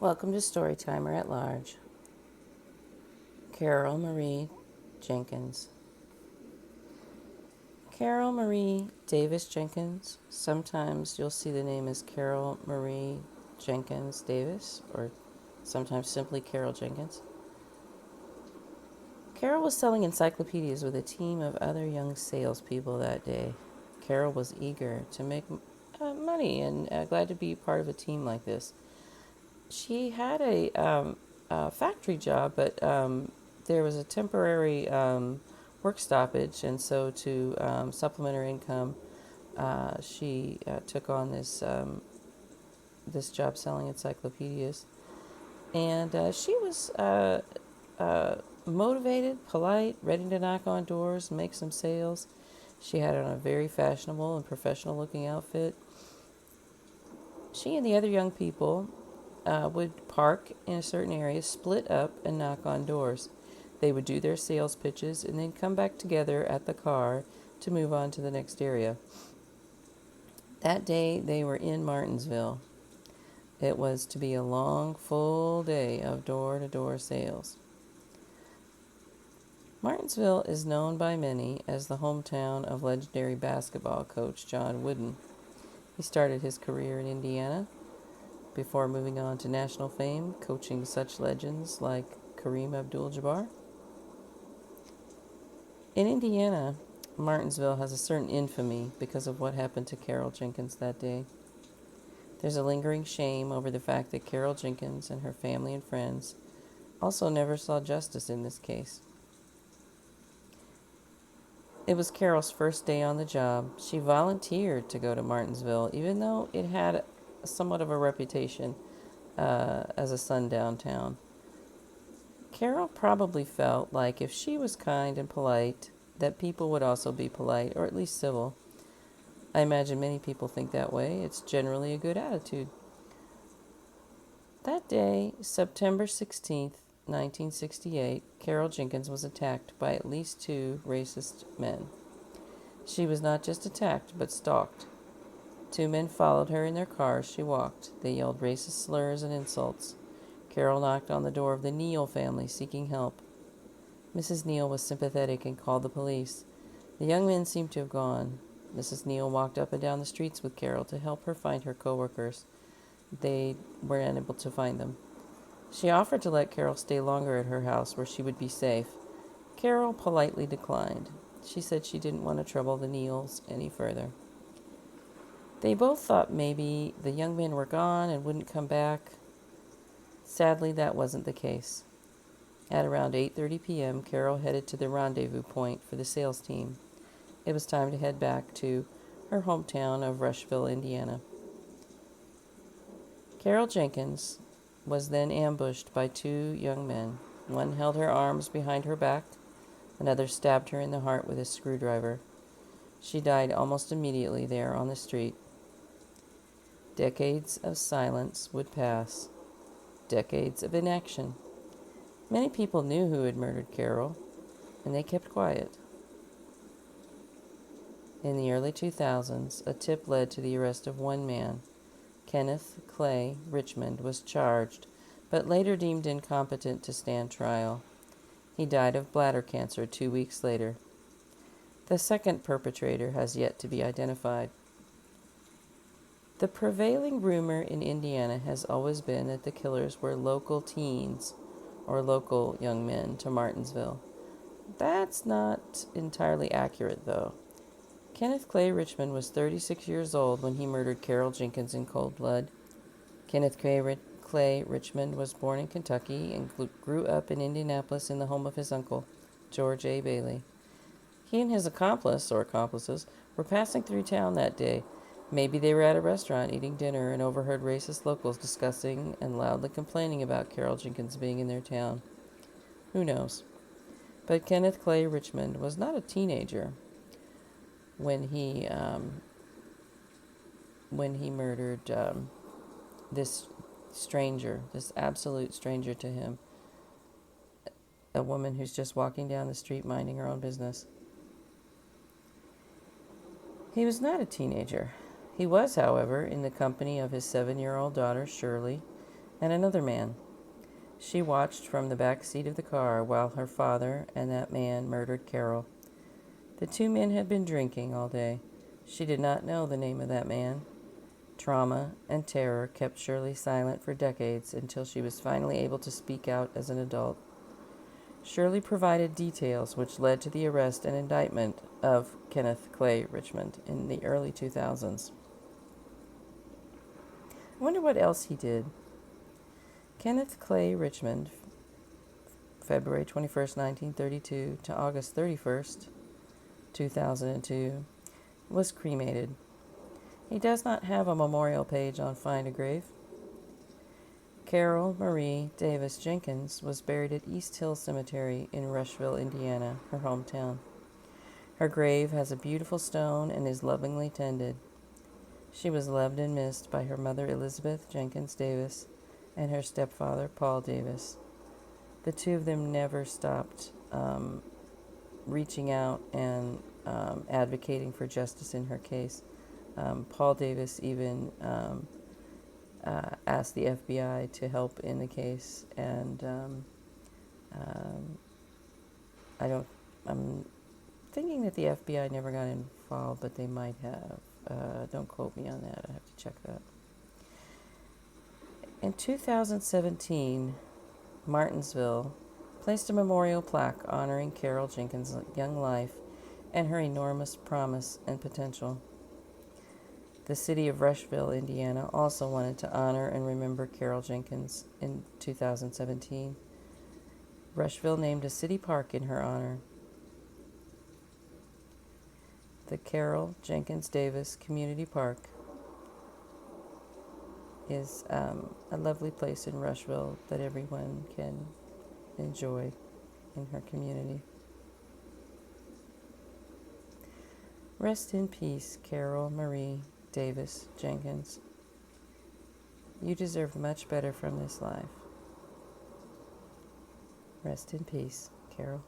Welcome to Storytimer at Large. Carol Marie Jenkins. Carol Marie Davis Jenkins. Sometimes you'll see the name as Carol Marie Jenkins Davis, or sometimes simply Carol Jenkins. Carol was selling encyclopedias with a team of other young salespeople that day. Carol was eager to make money and glad to be part of a team like this. She had a factory job, but there was a temporary work stoppage, and so to supplement her income, she took on this job selling encyclopedias. And she was motivated, polite, ready to knock on doors, make some sales. She had on a very fashionable and professional looking outfit. She and the other young people would park in a certain area, split up, and knock on doors. They would do their sales pitches and then come back together at the car to move on to the next area. That day, they were in Martinsville. It was to be a long, full day of door-to-door sales. Martinsville is known by many as the hometown of legendary basketball coach John Wooden. He started his career in Indiana before moving on to national fame, coaching such legends like Kareem Abdul-Jabbar. In Indiana, Martinsville has a certain infamy because of what happened to Carol Jenkins that day. There's a lingering shame over the fact that Carol Jenkins and her family and friends also never saw justice in this case. It was Carol's first day on the job. She volunteered to go to Martinsville, even though it had somewhat of a reputation as a sundown town. Carol probably felt like if she was kind and polite, that people would also be polite, or at least civil. I imagine many people think that way. It's generally a good attitude. That day, September 16th, 1968, Carol Jenkins was attacked by at least two racist men. She was not just attacked, but stalked. Two men followed her in their car as she walked. They yelled racist slurs and insults. Carol knocked on the door of the Neal family, seeking help. Mrs. Neal was sympathetic and called the police. The young men seemed to have gone. Mrs. Neal walked up and down the streets with Carol to help her find her coworkers. They were unable to find them. She offered to let Carol stay longer at her house where she would be safe. Carol politely declined. She said she didn't want to trouble the Neals any further. They both thought maybe the young men were gone and wouldn't come back. Sadly, that wasn't the case. At around 8:30 p.m., Carol headed to the rendezvous point for the sales team. It was time to head back to her hometown of Rushville, Indiana. Carol Jenkins was then ambushed by two young men. One held her arms behind her back. Another stabbed her in the heart with a screwdriver. She died almost immediately there on the street. Decades of silence would pass. Decades of inaction. Many people knew who had murdered Carol, and they kept quiet. In the early 2000s, a tip led to the arrest of one man. Kenneth Clay Richmond was charged, but later deemed incompetent to stand trial. He died of bladder cancer 2 weeks later. The second perpetrator has yet to be identified. The prevailing rumor in Indiana has always been that the killers were local teens or local young men to Martinsville. That's not entirely accurate, though. Kenneth Clay Richmond was 36 years old when he murdered Carol Jenkins in cold blood. Kenneth Clay Richmond was born in Kentucky and grew up in Indianapolis in the home of his uncle, George A. Bailey. He and his accomplice, or accomplices, were passing through town that day. Maybe they were at a restaurant eating dinner and overheard racist locals discussing and loudly complaining about Carol Jenkins being in their town. Who knows? But Kenneth Clay Richmond was not a teenager when he murdered this stranger, this absolute stranger to him, a woman who's just walking down the street minding her own business. He was not a teenager. He was, however, in the company of his 7-year-old daughter, Shirley, and another man. She watched from the back seat of the car while her father and that man murdered Carol. The two men had been drinking all day. She did not know the name of that man. Trauma and terror kept Shirley silent for decades until she was finally able to speak out as an adult. Shirley provided details which led to the arrest and indictment of Kenneth Clay Richmond in the early 2000s. I wonder what else he did. Kenneth Clay Richmond, February 21st, 1932 to August 31st, 2002, was cremated. He does not have a memorial page on Find a Grave. Carol Marie Davis Jenkins was buried at East Hill Cemetery in Rushville, Indiana, her hometown. Her grave has a beautiful stone and is lovingly tended. She was loved and missed by her mother Elizabeth Jenkins Davis and her stepfather Paul Davis. The two of them never stopped reaching out and advocating for justice in her case. Paul Davis even asked the FBI to help in the case, and I'm thinking that the FBI never got involved, but they might have. Don't quote me on that. I have to check that. In 2017, Martinsville placed a memorial plaque honoring Carol Jenkins' young life and her enormous promise and potential. The city of Rushville, Indiana, also wanted to honor and remember Carol Jenkins in 2017. Rushville named a city park in her honor. The Carol Jenkins Davis Community Park is a lovely place in Rushville that everyone can enjoy in her community. Rest in peace, Carol Marie Davis Jenkins. You deserve much better from this life. Rest in peace, Carol.